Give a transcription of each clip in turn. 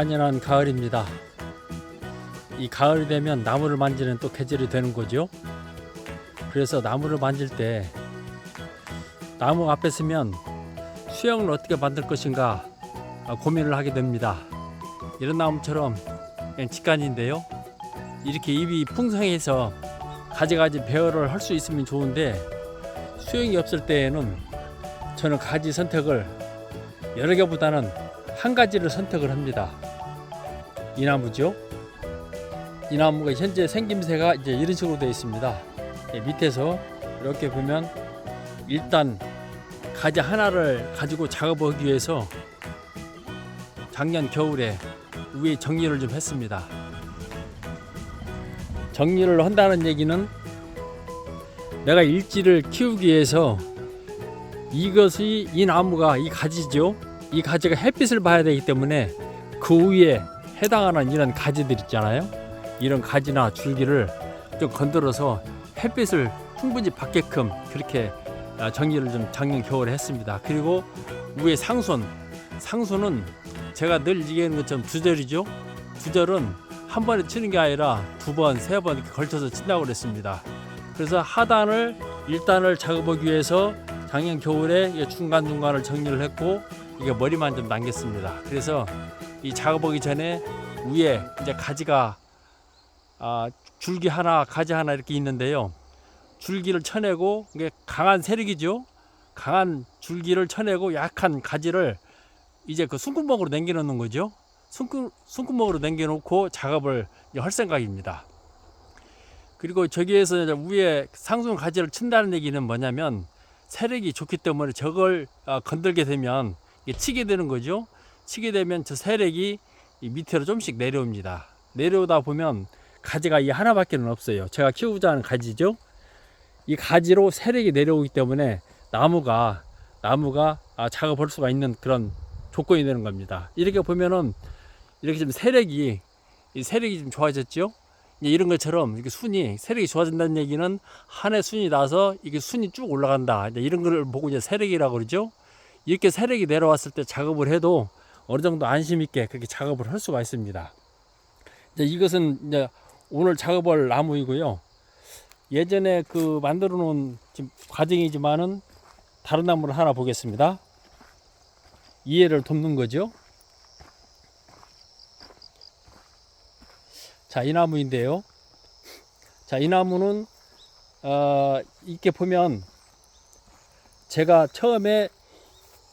완연한 가을입니다. 이 가을이 되면 나무를 만지는 또 계절이 되는 거죠. 그래서 나무를 만질 때 나무 앞에 서면 수영을 어떻게 만들 것인가 고민을 하게 됩니다. 이런 나무처럼 그냥 직간인데요. 이렇게 잎이 풍성해서 가지가지 배열을 할 수 있으면 좋은데 수영이 없을 때에는 저는 가지 선택을 여러 개보다는 한 가지를 선택을 합니다. 이 나무죠. 이 나무가 현재 생김새가 이제 이런 식으로 되어 있습니다. 밑에서 이렇게 보면 일단 가지 하나를 가지고 작업하기 위해서 작년 겨울에 위에 정리를 좀 했습니다. 정리를 한다는 얘기는 내가 일지를 키우기 위해서 이것이 이 나무가 이 가지죠. 이 가지가 햇빛을 봐야 되기 때문에 그 위에 해당하는 이런 가지들 있잖아요. 이런 가지나 줄기를 좀 건드려서 햇빛을 충분히 받게끔 그렇게 정리를 좀 작년 겨울에 했습니다. 그리고 위에 상수는 제가 늘 얘기하는 것처럼 두 절이죠. 두 절은 한 번에 치는 게 아니라 두 번, 세 번 이렇게 걸쳐서 친다고 그랬습니다. 그래서 하단을 1단을 작업하기 위해서 작년 겨울에 중간중간을 정리를 했고 이게 머리만 좀 남겼습니다. 그래서 이 작업하기 전에 위에 이제 가지가 줄기 하나, 가지 하나 이렇게 있는데요. 줄기를 쳐내고 이게 강한 세력이죠. 강한 줄기를 쳐내고 약한 가지를 이제 그 숨구멍으로 남겨놓는 거죠. 숨구멍으로 남겨놓고 작업을 할 생각입니다. 그리고 저기에서 위에 상승 가지를 친다는 얘기는 뭐냐면 세력이 좋기 때문에 저걸 건들게 되면 치게 되는 거죠. 치게 되면 저 세력이 밑으로 좀씩 내려옵니다. 내려오다 보면 가지가 이 하나밖에는 없어요. 제가 키우고자 하는 가지죠. 이 가지로 세력이 내려오기 때문에 나무가 작업할 수가 있는 그런 조건이 되는 겁니다. 이렇게 보면은 이렇게 좀 세력이 좀 좋아졌죠. 이런 것처럼 이렇게 세력이 좋아진다는 얘기는 한 해 순이 나서 이게 순이 쭉 올라간다. 이런 걸 보고 이제 세력이라고 그러죠. 이렇게 세력이 내려왔을 때 작업을 해도 어느 정도 안심 있게 그렇게 작업을 할 수가 있습니다. 이제 이것은 이제 오늘 작업할 나무이고요. 예전에 그 만들어 놓은 지금 과정이지만은 다른 나무를 하나 보겠습니다. 이해를 돕는 거죠. 자, 이 나무인데요. 자, 이 나무는 이렇게 보면 제가 처음에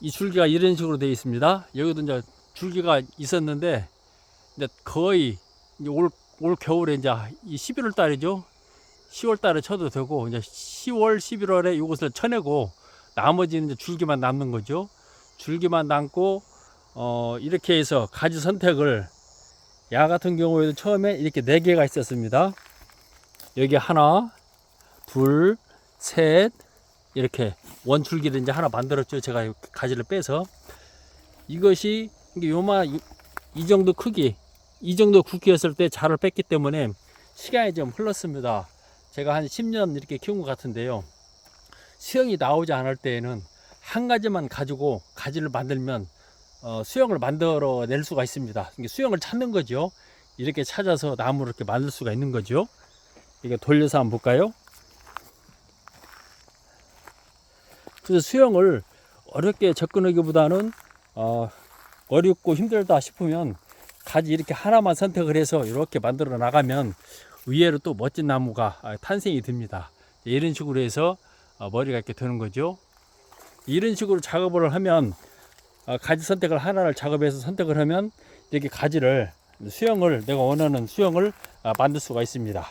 이 줄기가 이런 식으로 되어 있습니다. 여기도 이제 줄기가 있었는데 이제 거의 이제 올 겨울에 이제 이 11월 달이죠. 10월 달에 쳐도 되고 이제 10월, 11월에 이것을 쳐내고 나머지는 이제 줄기만 남는 거죠. 줄기만 남고 이렇게 해서 가지 선택을 야 같은 경우에도 처음에 이렇게 4개가 있었습니다. 여기 하나, 둘, 셋 이렇게 원줄기를 이제 하나 만들었죠. 제가 가지를 빼서 이것이 이 정도 크기, 이 정도 굵기였을 때 자를 뺐기 때문에 시간이 좀 흘렀습니다. 제가 한 10년 이렇게 키운 것 같은데요. 수영이 나오지 않을 때에는 한 가지만 가지고 가지를 만들면 수영을 만들어 낼 수가 있습니다. 수영을 찾는 거죠. 이렇게 찾아서 나무를 이렇게 만들 수가 있는 거죠. 이게 돌려서 한번 볼까요? 그래서 수영을 어렵게 접근하기보다는 어렵고 힘들다 싶으면 가지 이렇게 하나만 선택을 해서 이렇게 만들어 나가면 의외로 또 멋진 나무가 탄생이 됩니다. 이런 식으로 해서 머리가 이렇게 되는 거죠. 이런 식으로 작업을 하면 가지 선택을 하나를 작업해서 선택을 하면 이렇게 가지를 내가 원하는 수영을 만들 수가 있습니다.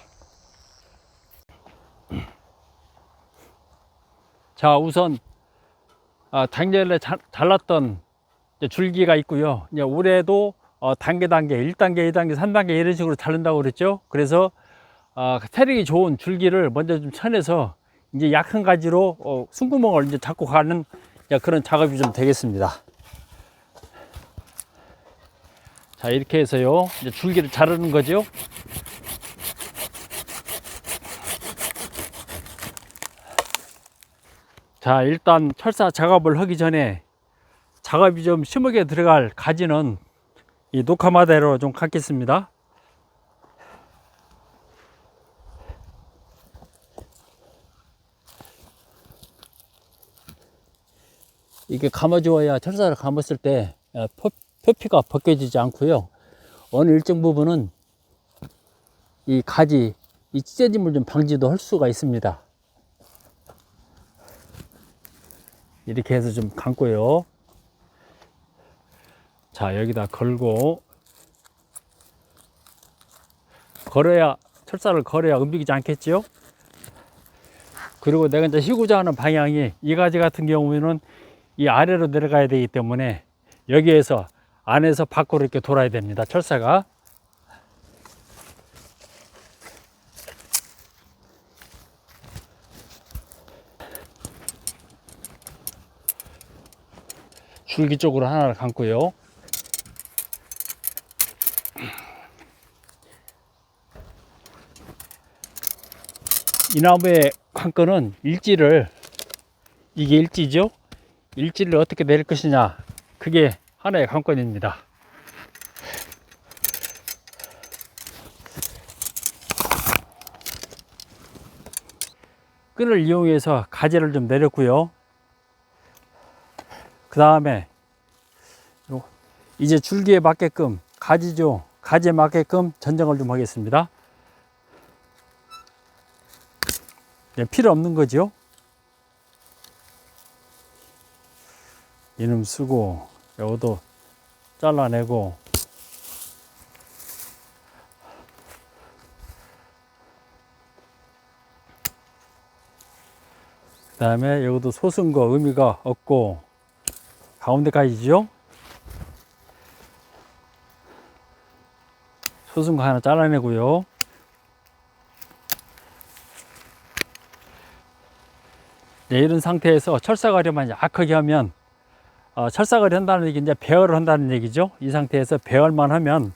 자, 우선 작년에 잘랐던 줄기가 있고요. 이제 올해도 단계 1단계, 2단계, 3단계 이런 식으로 자른다고 그랬죠. 그래서 세력이 좋은 줄기를 먼저 좀 쳐내서 이제 약한 가지로 숨구멍을 이제 잡고 가는 그런 작업이 좀 되겠습니다. 자, 이렇게 해서요 이제 줄기를 자르는 거죠. 자, 일단 철사 작업을 하기 전에 작업이 좀 심하게 들어갈 가지는 이 녹화마대로 좀 감겠습니다. 이게 감아주어야 철사를 감았을 때 표피가 벗겨지지 않고요. 어느 일정 부분은 이 가지, 이 찢어짐을 좀 방지도 할 수가 있습니다. 이렇게 해서 좀 감고요. 자, 여기다 걸고, 철사를 걸어야 움직이지 않겠지요? 그리고 내가 이제 휘고자 하는 방향이 이 가지 같은 경우에는 이 아래로 내려가야 되기 때문에 여기에서 안에서 밖으로 이렇게 돌아야 됩니다. 철사가. 줄기 쪽으로 하나를 감고요. 이 나무의 관건은 이게 일지죠? 일지를 어떻게 내릴 것이냐, 그게 하나의 관건입니다. 끈을 이용해서 가지를 좀 내렸고요. 그 다음에 이제 줄기에 맞게끔, 가지죠, 가지에 맞게끔 전정을 좀 하겠습니다. 필요 없는 거죠. 이놈 쓰고 요것도 잘라내고, 그 다음에 요것도 소순 거 의미가 없고 가운데까지죠. 소순 거 하나 잘라내고요. 네, 이런 상태에서 철사가려만 약하게 하면, 철사가리 한다는 얘기, 이제 배열을 한다는 얘기죠. 이 상태에서 배열만 하면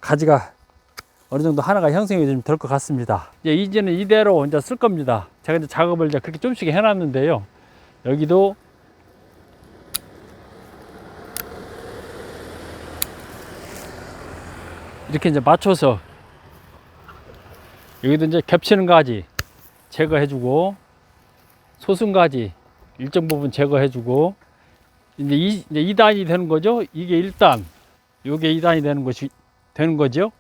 가지가 어느 정도 하나가 형성이 좀 될 것 같습니다. 이제는 이대로 이제 쓸 겁니다. 제가 이제 작업을 이제 그렇게 좀씩 해놨는데요. 여기도 이렇게 이제 맞춰서, 여기도 이제 겹치는 가지 제거해주고, 소순 가지 일정 부분 제거해주고, 이제 2단이 되는 거죠. 이게 1단, 요게 2단이 되는 거죠.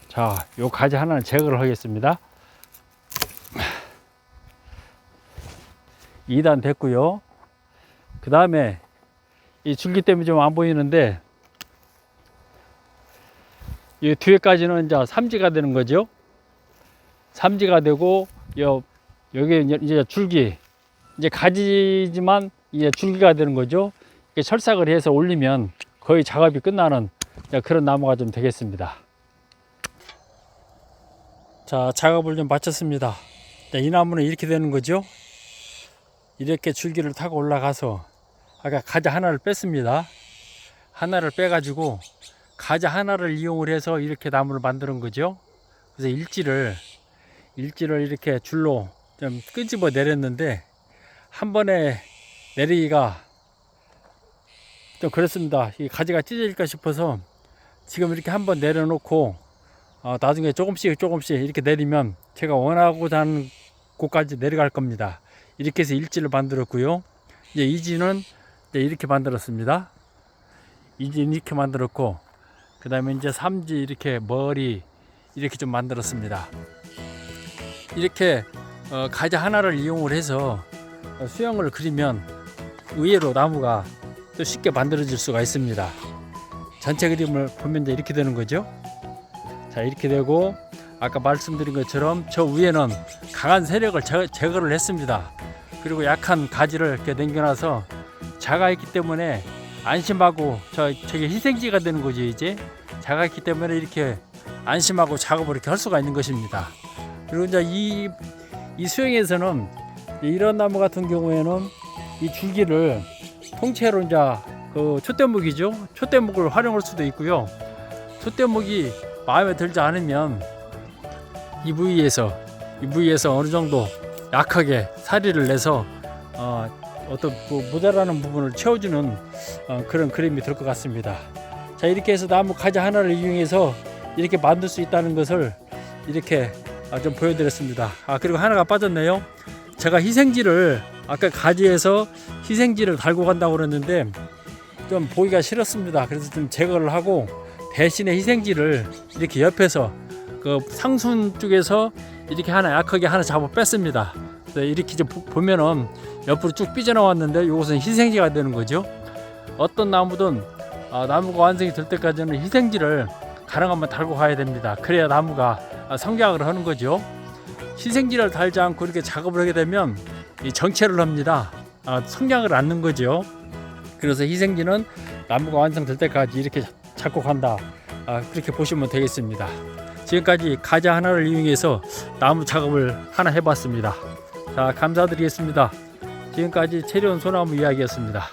자, 요 가지 하나는 제거를 하겠습니다. 2단 됐고요. 그 다음에 이 줄기 때문에 좀 안 보이는데, 이 뒤에까지는 이제 삼지가 되는 거죠. 삼지가 되고, 여기 이제 줄기, 이제 가지지만 이제 줄기가 되는 거죠. 철삭을 해서 올리면 거의 작업이 끝나는 그런 나무가 좀 되겠습니다. 자, 작업을 좀 마쳤습니다. 이 나무는 이렇게 되는 거죠. 이렇게 줄기를 타고 올라가서 아까 가지 하나를 뺐습니다. 하나를 빼가지고 가지 하나를 이용을 해서 이렇게 나무를 만드는 거죠. 그래서 일지를 이렇게 줄로 좀 끄집어 내렸는데, 한 번에 내리기가 좀 그렇습니다. 이 가지가 찢어질까 싶어서 지금 이렇게 한번 내려놓고, 나중에 조금씩 이렇게 내리면 제가 원하고자 하는 곳까지 내려갈 겁니다. 이렇게 해서 일지를 만들었고요. 이제 이지는 이렇게 만들었습니다. 이지는 이렇게 만들었고, 그 다음에 이제 삼지 이렇게 머리 이렇게 좀 만들었습니다. 이렇게 가지 하나를 이용을 해서 수영을 그리면 의외로 나무가 또 쉽게 만들어질 수가 있습니다. 전체 그림을 보면 이제 이렇게 되는 거죠. 자, 이렇게 되고, 아까 말씀드린 것처럼 저 위에는 강한 세력을 제거를 했습니다. 그리고 약한 가지를 이렇게 남겨놔서 자가 있기 때문에 안심하고, 저게 희생지가 되는 거죠. 이제 자가 있기 때문에 이렇게 안심하고 작업을 이렇게 할 수가 있는 것입니다. 그리고 이제 이 수영에서는 이런 나무 같은 경우에는 이 줄기를 통째로 이제 그 촛대목이죠. 촛대목을 활용할 수도 있고요. 촛대목이 마음에 들지 않으면 이 부위에서 어느 정도 약하게 사리를 내서 어떤 그 모자라는 부분을 채워주는 그런 그림이 될 것 같습니다. 자, 이렇게 해서 나무 가지 하나를 이용해서 이렇게 만들 수 있다는 것을 이렇게 좀 보여드렸습니다. 그리고 하나가 빠졌네요. 제가 희생지를 아까 가지에서 희생지를 달고 간다고 그랬는데 좀 보기가 싫었습니다. 그래서 좀 제거를 하고 대신에 희생지를 이렇게 옆에서 그 상순 쪽에서 이렇게 하나 약하게 하나 잡아 뺐습니다. 이렇게 좀 보면은 옆으로 쭉 삐져나왔는데 이것은 희생지가 되는 거죠. 어떤 나무든 나무가 완성이 될 때까지는 희생지를 가능하면 달고 가야 됩니다. 그래야 나무가 성장을 하는 거죠. 희생지를 달지 않고 이렇게 작업을 하게 되면 이 정체를 합니다. 성장을 않는 거죠. 그래서 희생지는 나무가 완성될 때까지 이렇게 잡고 간다. 그렇게 보시면 되겠습니다. 지금까지 가지 하나를 이용해서 나무 작업을 하나 해봤습니다. 자, 감사드리겠습니다. 지금까지 체리온 소나무 이야기였습니다.